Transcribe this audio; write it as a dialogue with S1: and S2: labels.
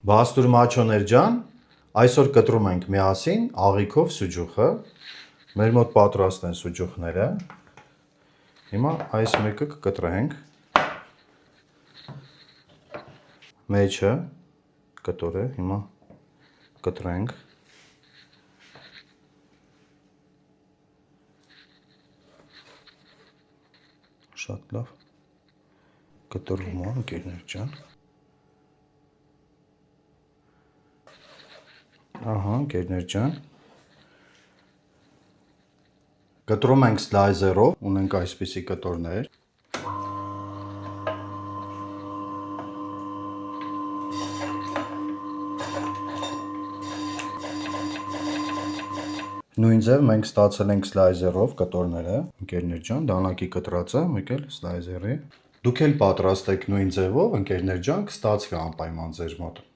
S1: Բաստուր մաչոներ ջան, այսօր կտրում ենք միասին աղիքով սուջուխը, մեր մոտ պատրաստ են սուջուխները, հիմա այս մեկը կկտրենք, մեջը կտոր է, հիմա կտրենք, շատ լավ, կտրվում է ընկերներ ջան, ահա ընկերներ ջան, կտրում ենք սլայզերով, ունենք այսպիսի կտորներ, նույն ձև մենք ստացել ենք սլայզերով կտորները, ընկերներ ջան, դանակի կտրածը, մեկ էլ սլայզերի, դուք էլ պատրաստեք նույն ձևով, ընկերներ ջան, կստացվի անպայման ձեր մոտ։